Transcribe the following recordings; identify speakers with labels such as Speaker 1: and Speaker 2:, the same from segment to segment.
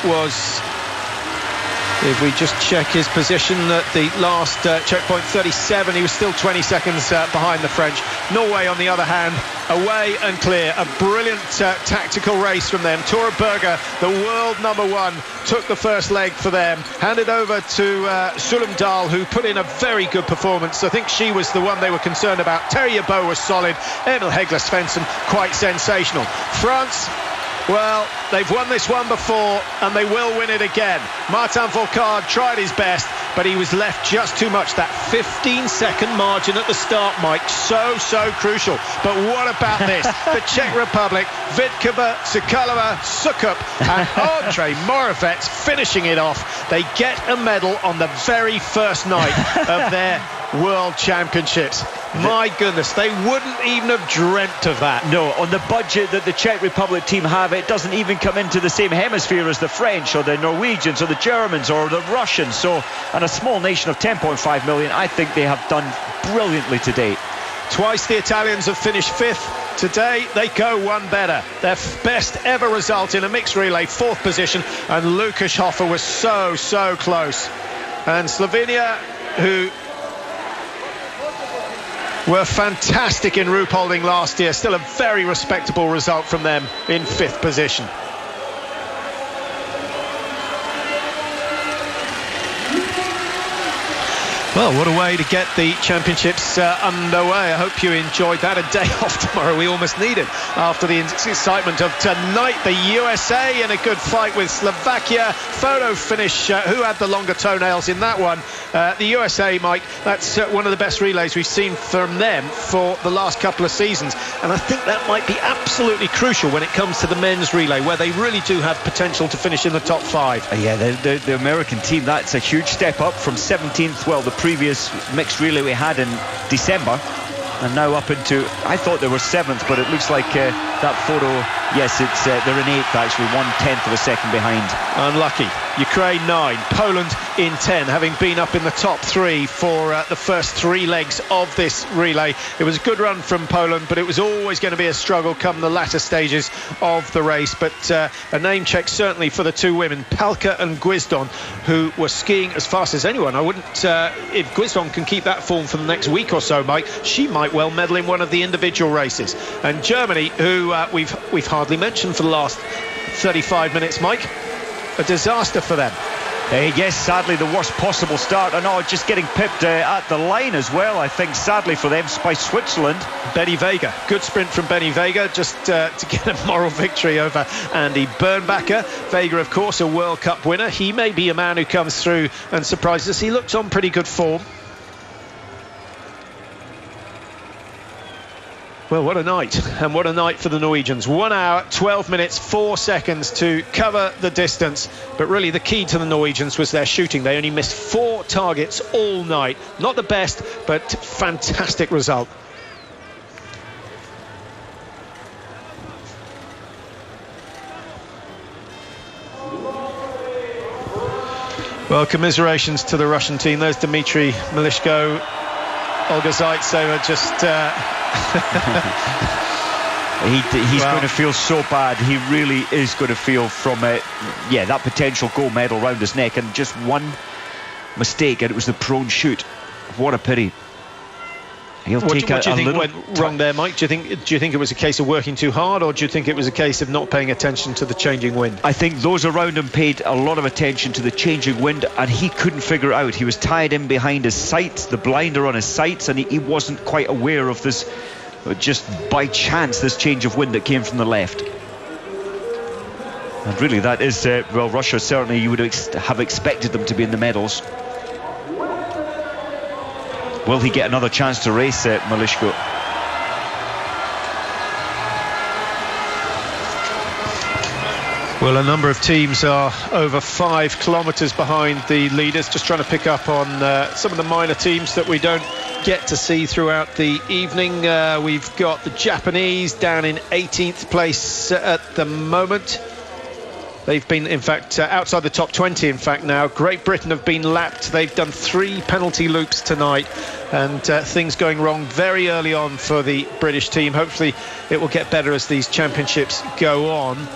Speaker 1: was, if we just check his position at the last checkpoint, 37. He was still 20 seconds behind the French. Norway, on the other hand, away and clear. A brilliant tactical race from them. Tora Berger, the world #1, took the first leg for them. Handed over to SOLEMDAL, who put in a very good performance. I think she was the one they were concerned about. Terje Bo was solid. Emil, Hegle, Svensson, quite sensational. France, well, they've won this one before and they will win it again. Martin Fourcade tried his best, but he was left just too much. That 15-second margin at the start, Mike, so crucial. But what about this? The Czech Republic, VITKOVA, SOUKALOVA, SOUKUP and Ondrej MORAVEC finishing it off. They get a medal on the very first night of their World Championships. My goodness, they wouldn't even have dreamt of that.
Speaker 2: No, on the budget that the Czech Republic team have, it doesn't even come into the same hemisphere as the French or the Norwegians or the Germans or the Russians. So, and a small nation of 10.5 million, I think they have done brilliantly today.
Speaker 1: Twice the Italians have finished 5th. Today they go one better. Their best ever result in a mixed relay, 4th position, and Lukas Hofer was so close. And Slovenia, who were fantastic in Ruhpolding last year, still a very respectable result from them in 5th position. Well, what a way to get the championships underway. I hope you enjoyed that. A day off tomorrow, we almost need it after the excitement of tonight. The USA in a good fight with Slovakia. Photo finish. Who had the longer toenails in that one? The USA, Mike, that's one of the best relays we've seen from them for the last couple of seasons. And I think that might be absolutely crucial when it comes to the men's relay, where they really do have potential to finish in the top 5.
Speaker 2: Yeah, the American team, that's a huge step up from 17th, well, the previous mixed relay we had in December, and now up into, I thought they were 7th, but it looks like that photo, yes, it's they're in 8th actually, 1/10 of a second behind.
Speaker 1: Unlucky. Ukraine 9, Poland in 10, having been up in the top 3 for the first 3 legs of this relay. It was a good run from Poland, but it was always going to be a struggle come the latter stages of the race. But a name check certainly for the 2 women, Palka and Gwizdon, who were skiing as fast as anyone. I wouldn't, if Gwizdon can keep that form for the next week or so, Mike, she might well medal in one of the individual races. And Germany, who we've hardly mentioned for the last 35 minutes, Mike, a disaster for them.
Speaker 2: Yes, sadly the worst possible start, and just getting pipped at the line as well, I think, sadly for them, by Switzerland.
Speaker 1: Benny Vega, good sprint from Benny Vega, just to get a moral victory over Andy Bernbacher. Vega, of course, a World Cup winner. He may be a man who comes through and surprises us. He looks on pretty good form. Well, what a night, and what a night for the Norwegians. 1 hour, 12 minutes, 4 seconds to cover the distance. But really the key to the Norwegians was their shooting. They only missed 4 targets all night. Not the best, but fantastic result. Well, commiserations to the Russian team. There's Dmitry, MALYSHKO, Olga ZAITSEVA just...
Speaker 2: He's going to feel so bad. He really is going to feel from that potential gold medal round his neck, and just one mistake and it was the prone shoot. What a pity. He'll take
Speaker 1: what do you think went wrong there, Mike? Do you think it was a case of working too hard, or do you think it was a case of not paying attention to the changing wind?
Speaker 2: I think those around him paid a lot of attention to the changing wind, and he couldn't figure it out. He was tied in behind his sights, the blinder on his sights, and he wasn't quite aware of this, just by chance, this change of wind that came from the left. And really that is, well, Russia certainly, you would have expected them to be in the medals. Will he get another chance to race MALYSHKO?
Speaker 1: Well, a number of teams are over 5 kilometres behind the leaders, just trying to pick up on some of the minor teams that we don't get to see throughout the evening. We've got the Japanese down in 18th place at the moment. They've been, in fact, outside the top 20, in fact, now. Great Britain have been lapped. They've done 3 penalty loops tonight, and things going wrong very early on for the British team. Hopefully it will get better as these championships go on.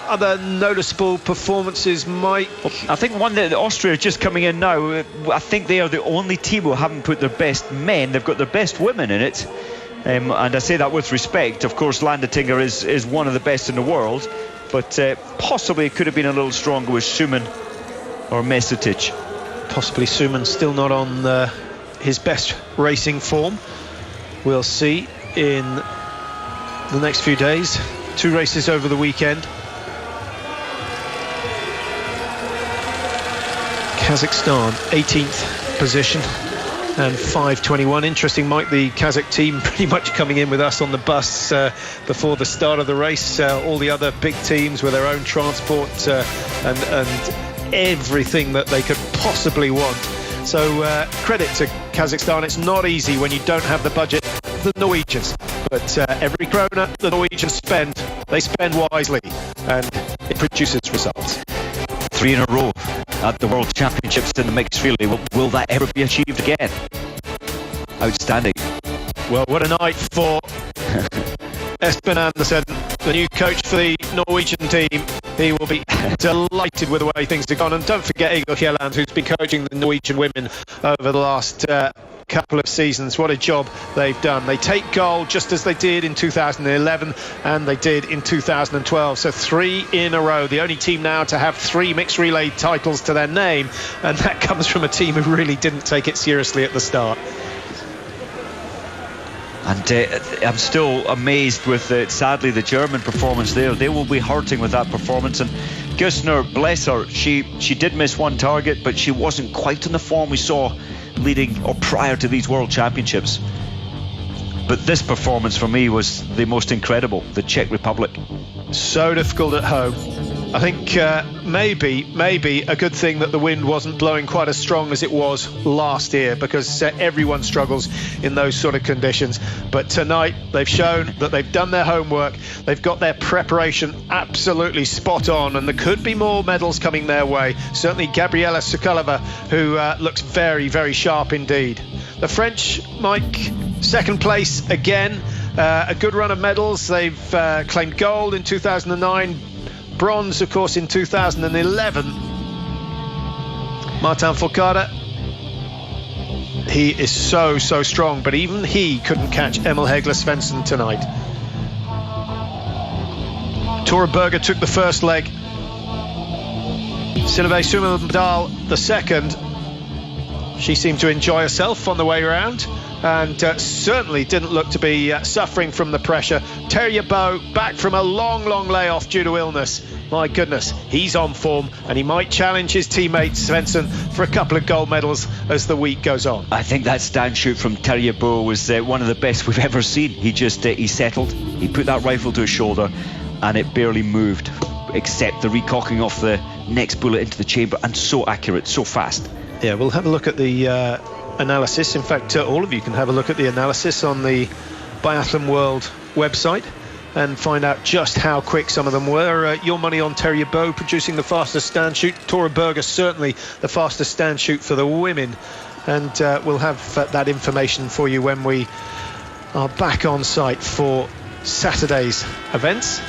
Speaker 1: other noticeable performances, Mike?
Speaker 2: I think one that Austria is just coming in now. I think they are the only team who haven't put their best men. They've got their best women in it. And I say that with respect. Of course, Landetinger is one of the best in the world, but possibly it could have been a little stronger with Suman or Mesotic.
Speaker 1: Possibly Suman still not on his best racing form. We'll see in the next few days. 2 races over the weekend. Kazakhstan, 18th position. And 5:21. Interesting, Mike, the Kazakh team pretty much coming in with us on the bus before the start of the race. All the other big teams with their own transport and everything that they could possibly want. So credit to Kazakhstan. It's not easy when you don't have the budget of the Norwegians. But every krona the Norwegians spend, they spend wisely. And it produces results.
Speaker 2: 3 in a row at the World Championships in the mixed relay. Will that ever be achieved again? Outstanding.
Speaker 1: Well, what a night for Espen Andersen, the new coach for the Norwegian team. He will be delighted with the way things have gone. And don't forget Egil Kjelland, who's been coaching the Norwegian women over the last couple of seasons. What a job they've done. They take gold just as they did in 2011 and they did in 2012. So 3 in a row. The only team now to have 3 mixed relay titles to their name, and that comes from a team who really didn't take it seriously at the start.
Speaker 2: And I'm still amazed with, sadly, the German performance there. They will be hurting with that performance. And Gusner, bless her, she did miss 1 target, but she wasn't quite in the form we saw leading or prior to these World Championships. But this performance for me was the most incredible, the Czech Republic.
Speaker 1: So difficult at home. I think maybe a good thing that the wind wasn't blowing quite as strong as it was last year, because everyone struggles in those sort of conditions. But tonight they've shown that they've done their homework. They've got their preparation absolutely spot on, and there could be more medals coming their way. Certainly Gabriela Soukalova, who looks very, very sharp indeed. The French, Mike, second place again. A good run of medals. They've claimed gold in 2009. Bronze, of course, in 2011. Martin Fourcade, he is so strong, but even he couldn't catch Emil Hegle Svensson tonight. Tora Berger took the first leg. Synnoeve SOLEMDAL the second. She seemed to enjoy herself on the way around, and certainly didn't look to be suffering from the pressure. Terje Bo back from a long layoff due to illness. My goodness, he's on form, and he might challenge his teammate Svensson for a couple of gold medals as the week goes on.
Speaker 2: I think that stand shoot from Terje Bo was one of the best we've ever seen. He just he settled, he put that rifle to his shoulder, and it barely moved, except the recocking off the next bullet into the chamber, and so accurate, so fast.
Speaker 1: Yeah, we'll have a look at the analysis. In fact, all of you can have a look at the analysis on the Biathlon World website and find out just how quick some of them were. Your money on Terje Bo producing the fastest stand shoot. Tora Berger certainly the fastest stand shoot for the women. And we'll have that information for you when we are back on site for Saturday's events.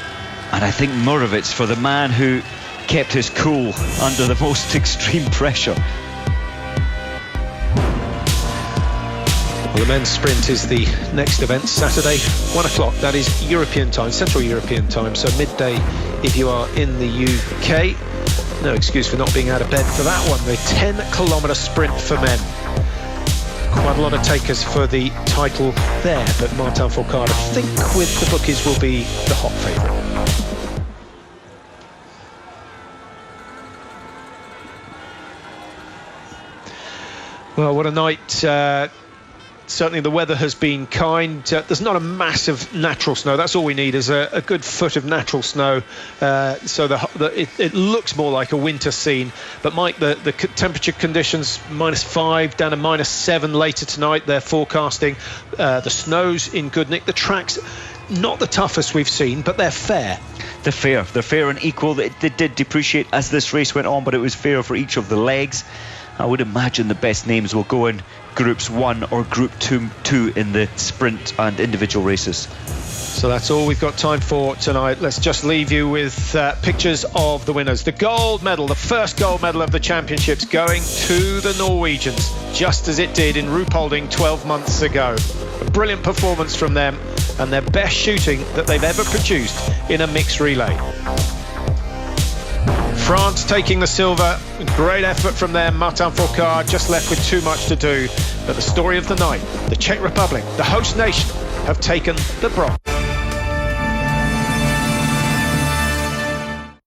Speaker 2: And I think MORAVEC, for the man who kept his cool under the most extreme pressure.
Speaker 1: Well, the men's sprint is the next event, Saturday, 1 o'clock. That is European time, Central European time, so midday if you are in the UK. No excuse for not being out of bed for that one. The 10-kilometre sprint for men. Quite a lot of takers for the title there, but Martin Fourcade, I think, with the bookies, will be the hot favourite. Well, what a night. Certainly the weather has been kind. There's not a massive natural snow. That's all we need is a good foot of natural snow. So it looks more like a winter scene. But Mike, the temperature conditions, -5 down to -7 later tonight. They're forecasting. The snow's in Goodnick. The tracks, not the toughest we've seen, but they're fair.
Speaker 2: They're fair and equal. They did depreciate as this race went on, but it was fair for each of the legs. I would imagine the best names will go in groups 1 or group 2 in the sprint and individual races.
Speaker 1: So that's all we've got time for tonight. Let's just leave you with pictures of the winners. The gold medal, the first gold medal of the championships, going to the Norwegians, just as it did in Ruhpolding 12 months ago. A brilliant performance from them and their best shooting that they've ever produced in a mixed relay. France taking the silver, great effort from them. Martin Fourcade just left with too much to do. But the story of the night, the Czech Republic, the host nation, have taken the bronze.